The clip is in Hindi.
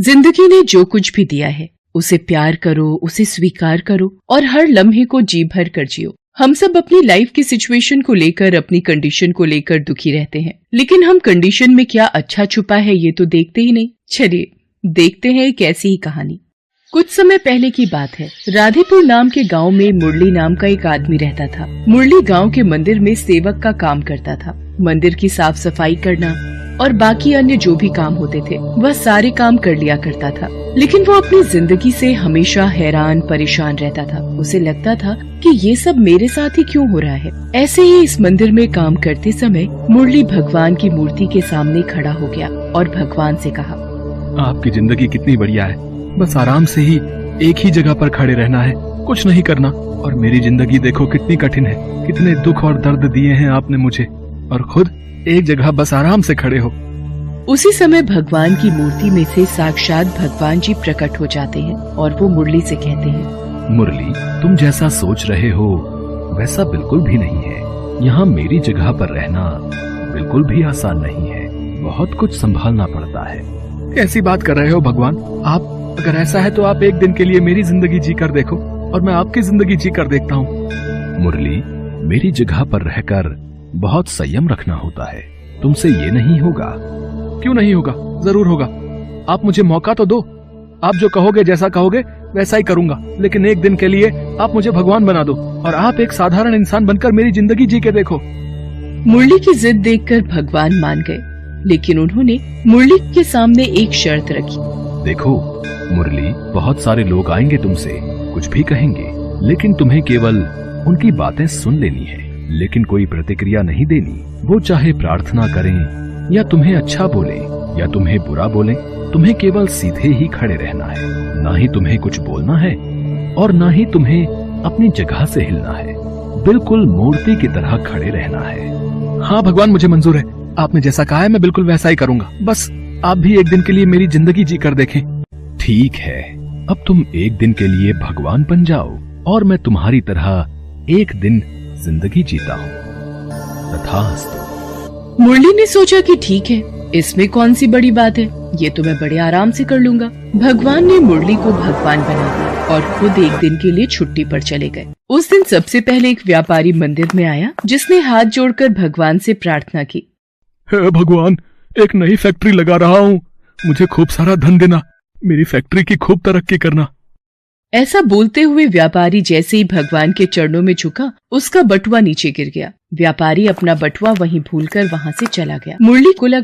जिंदगी ने जो कुछ भी दिया है उसे प्यार करो, उसे स्वीकार करो और हर लम्हे को जी भर कर जियो। हम सब अपनी लाइफ की सिचुएशन को लेकर, अपनी कंडीशन को लेकर दुखी रहते हैं, लेकिन हम कंडीशन में क्या अच्छा छुपा है ये तो देखते ही नहीं। चलिए देखते हैं एक ऐसी ही कहानी। कुछ समय पहले की बात है। राधेपुर नाम के गांव में मुरली नाम का एक आदमी रहता था। मुरली गांव के मंदिर में सेवक का काम करता था। मंदिर की साफ सफाई करना और बाकी अन्य जो भी काम होते थे वह सारे काम कर लिया करता था, लेकिन वो अपनी जिंदगी से हमेशा हैरान परेशान रहता था। उसे लगता था कि ये सब मेरे साथ ही क्यों हो रहा है। ऐसे ही इस मंदिर में काम करते समय मुरली भगवान की मूर्ति के सामने खड़ा हो गया और भगवान से कहा, आपकी जिंदगी कितनी बढ़िया है, बस आराम से ही एक ही जगह पर खड़े रहना है, कुछ नहीं करना। और मेरी जिंदगी देखो कितनी कठिन है, कितने दुख और दर्द दिए हैं आपने मुझे, और खुद एक जगह बस आराम से खड़े हो। उसी समय भगवान की मूर्ति में से साक्षात भगवान जी प्रकट हो जाते हैं और वो मुरली से कहते हैं, मुरली, तुम जैसा सोच रहे हो वैसा बिल्कुल भी नहीं है। यहाँ मेरी जगह पर रहना बिल्कुल भी आसान नहीं है, बहुत कुछ संभालना पड़ता है। कैसी बात कर रहे हो भगवान आप? अगर ऐसा है तो आप एक दिन के लिए मेरी जिंदगी जी कर देखो और मैं आपकी जिंदगी जी कर देखता हूँ। मुरली, मेरी जगह पर रहकर बहुत संयम रखना होता है, तुमसे ये नहीं होगा। क्यों नहीं होगा? जरूर होगा। आप मुझे मौका तो दो, आप जो कहोगे, जैसा कहोगे वैसा ही करूंगा, लेकिन एक दिन के लिए आप मुझे भगवान बना दो और आप एक साधारण इंसान बनकर मेरी जिंदगी जी के देखो। मुरली की जिद देखकर भगवान मान गए, लेकिन उन्होंने मुरली के सामने एक शर्त रखी। देखो मुरली, बहुत सारे लोग आएंगे तुमसे, कुछ भी कहेंगे, लेकिन तुम्हें केवल उनकी बातें सुन लेनी है, लेकिन कोई प्रतिक्रिया नहीं देनी। वो चाहे प्रार्थना करें या तुम्हें अच्छा बोले या तुम्हें बुरा बोले, तुम्हें केवल सीधे ही खड़े रहना है। ना ही तुम्हें कुछ बोलना है और ना ही तुम्हें अपनी जगह से हिलना है, बिल्कुल मूर्ति की तरह खड़े रहना है। हाँ भगवान, मुझे मंजूर है, आपने जैसा कहा है मैं बिल्कुल वैसा ही करूंगा। बस आप भी एक दिन के लिए मेरी जिंदगी जी कर देखें। ठीक है, अब तुम एक दिन के लिए भगवान बन जाओ और मैं तुम्हारी तरह एक दिन जिंदगी जीता हूँ। तथास्तु। मुरली ने सोचा कि ठीक है, इसमें कौन सी बड़ी बात है, ये तो मैं बड़े आराम से कर लूंगा। भगवान ने मुरली को भगवान बना दिया और खुद एक दिन के लिए छुट्टी पर चले गए। उस दिन सबसे पहले एक व्यापारी मंदिर में आया, जिसने हाथ जोड़कर भगवान से प्रार्थना की, हे भगवान, एक नई फैक्ट्री लगा रहा हूँ, मुझे खूब सारा धन देना, मेरी फैक्ट्री की खूब तरक्की करना। ऐसा बोलते हुए व्यापारी जैसे ही भगवान के चरणों में झुका, उसका बटुआ नीचे गिर गया। व्यापारी अपना बटुआ वहीं भूलकर वहां से चला गया। मुरली को लगा